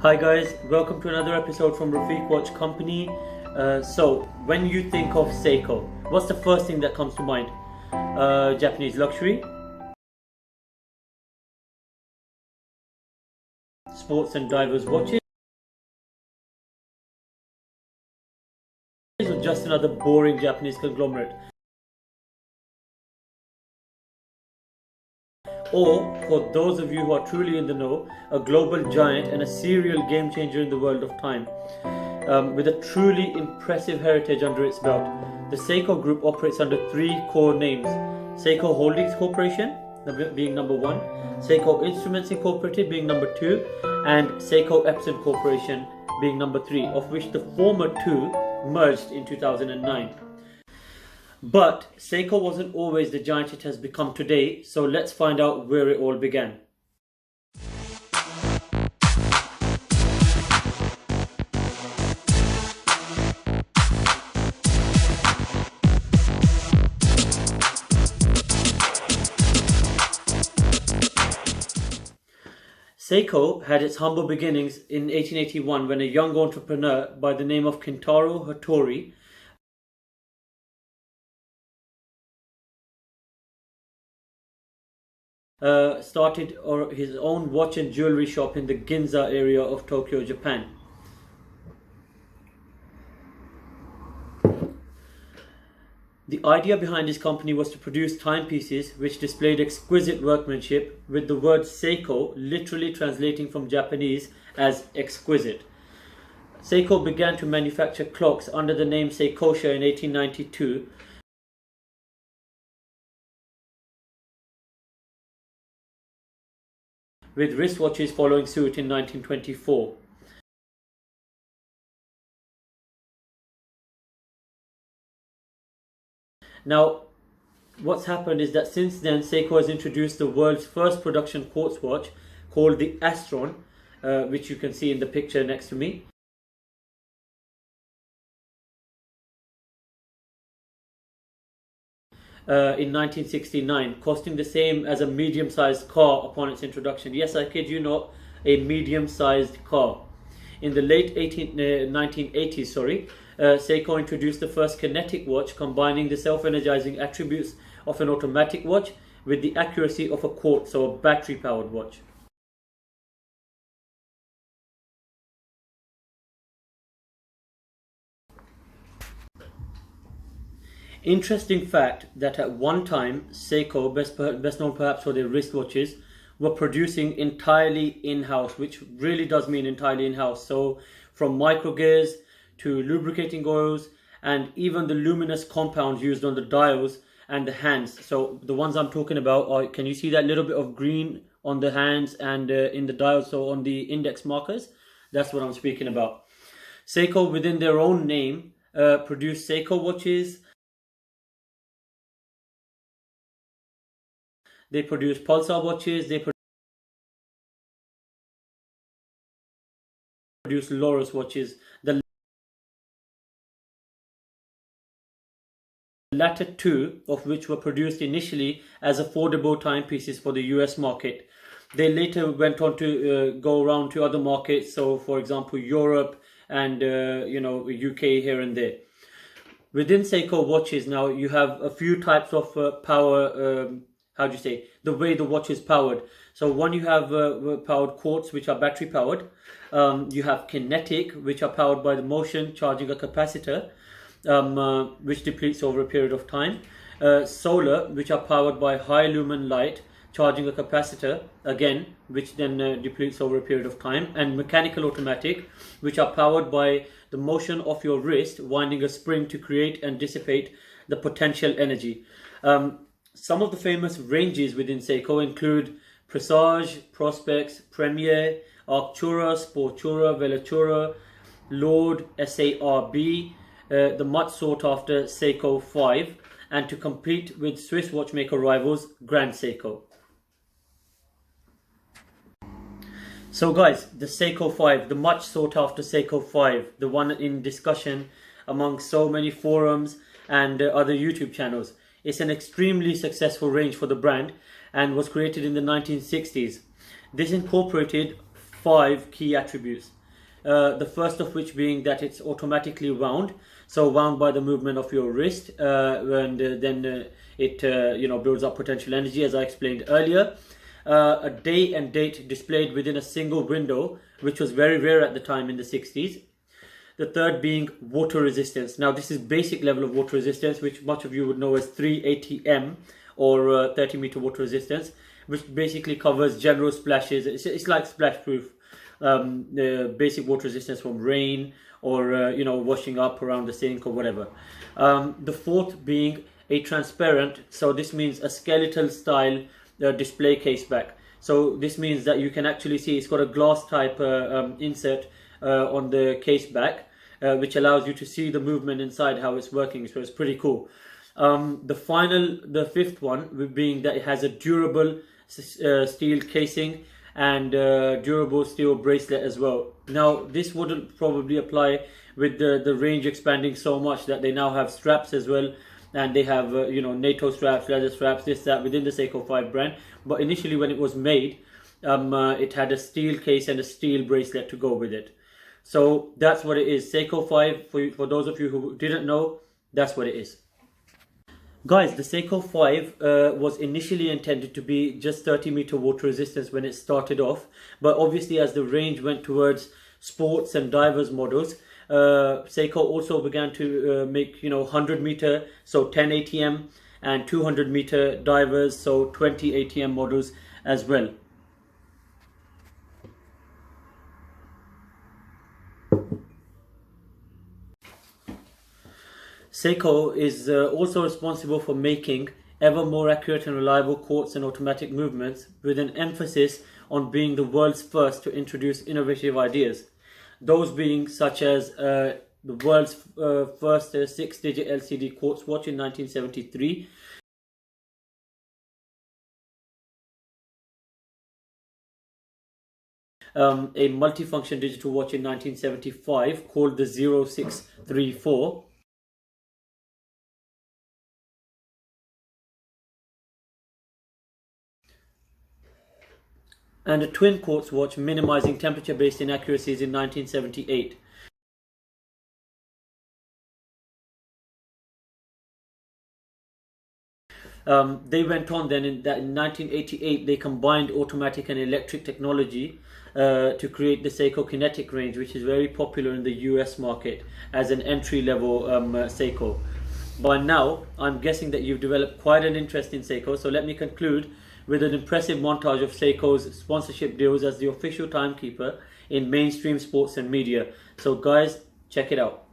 Hi guys, welcome to another episode from Rafiq Watch Company. So, when you think of Seiko, what's the first thing that comes to mind? Japanese luxury, sports and divers watches, or just another boring Japanese conglomerate? Or, for those of you who are truly in the know, a global giant and a serial game changer in the world of time. With a truly impressive heritage under its belt, the Seiko Group operates under three core names: Seiko Holdings Corporation being number one, Seiko Instruments Incorporated being number two, and Seiko Epson Corporation being number three, of which the former two merged in 2009. But Seiko wasn't always the giant it has become today, so let's find out where it all began. Seiko had its humble beginnings in 1881 when a young entrepreneur by the name of Kentaro Hattori started his own watch and jewelry shop in the Ginza area of Tokyo, Japan. The idea behind his company was to produce timepieces which displayed exquisite workmanship, with the word Seiko literally translating from Japanese as exquisite. Seiko began to manufacture clocks under the name Seikosha in 1892, with wristwatches following suit in 1924. Now, what's happened is that since then, Seiko has introduced the world's first production quartz watch called the Astron, which you can see in the picture next to me. In 1969, costing the same as a medium-sized car upon its introduction. Yes, I kid you not, a medium-sized car. In the late 1980s, Seiko introduced the first kinetic watch, combining the self-energizing attributes of an automatic watch with the accuracy of a quartz, so a battery-powered watch. Interesting fact that at one time, Seiko, best known perhaps for their wristwatches, were producing entirely in-house, which really does mean entirely in-house. So from micro gears to lubricating oils and even the luminous compounds used on the dials and the hands. So the ones I'm talking about are, can you see that little bit of green on the hands and in the dials, so on the index markers? That's what I'm speaking about. Seiko, within their own name, produced Seiko watches. They produce pulsar watches, they produce Loris watches. The latter two of which were produced initially as affordable timepieces for the US market. They later went on to go around to other markets, so for example Europe and UK here and there. Within Seiko watches now you have a few types of power, the way the watch is powered. So one, you have powered quartz, which are battery powered. You have kinetic, which are powered by the motion charging a capacitor, which depletes over a period of time. Solar, which are powered by high lumen light charging a capacitor, again, which then depletes over a period of time. And mechanical automatic, which are powered by the motion of your wrist winding a spring to create and dissipate the potential energy. Some of the famous ranges within Seiko include Presage, Prospex, Premier, Arctura, Sportura, Velatura, Lord, SARB, the much sought after Seiko 5, and to compete with Swiss watchmaker rivals Grand Seiko. So guys, the Seiko 5, the much sought after Seiko 5, the one in discussion among so many forums and other YouTube channels. It's an extremely successful range for the brand and was created in the 1960s. This incorporated 5 key attributes. The first of which being that it's automatically wound, so wound by the movement of your wrist, and then it builds up potential energy, as I explained earlier. A day and date displayed within a single window, which was very rare at the time in the 60s. The third being water resistance. Now this is basic level of water resistance, which much of you would know as 380 m, or 30 meter water resistance, which basically covers general splashes. It's like splash proof. Basic water resistance from rain, or washing up around the sink or whatever. The fourth being a transparent, so this means a skeletal style display case back. So this means that you can actually see it's got a glass type insert on the case back, which allows you to see the movement inside, how it's working. So it's pretty cool. The fifth one being that it has a durable steel casing and durable steel bracelet as well. Now this wouldn't probably apply with the range expanding so much that they now have straps as well, and they have NATO straps, leather straps, this, that, within the Seiko 5 brand. But initially when it was made, it had a steel case and a steel bracelet to go with it. So that's what it is. Seiko 5, for those of you who didn't know, that's what it is. Guys, the Seiko 5 was initially intended to be just 30 meter water resistance when it started off, but obviously as the range went towards sports and divers models, Seiko also began to make 100 meter, so 10 ATM, and 200 meter divers, so 20 ATM models as well. Seiko is also responsible for making ever more accurate and reliable quartz and automatic movements, with an emphasis on being the world's first to introduce innovative ideas. Those being such as the world's first 6-digit LCD quartz watch in 1973, a multifunction digital watch in 1975 called the 0634, and a twin quartz watch minimizing temperature-based inaccuracies in 1978. They went on then in 1988 they combined automatic and electric technology to create the Seiko Kinetic range, which is very popular in the US market as an entry-level Seiko. By now, I'm guessing that you've developed quite an interest in Seiko, so let me conclude with an impressive montage of Seiko's sponsorship deals as the official timekeeper in mainstream sports and media. So guys, check it out.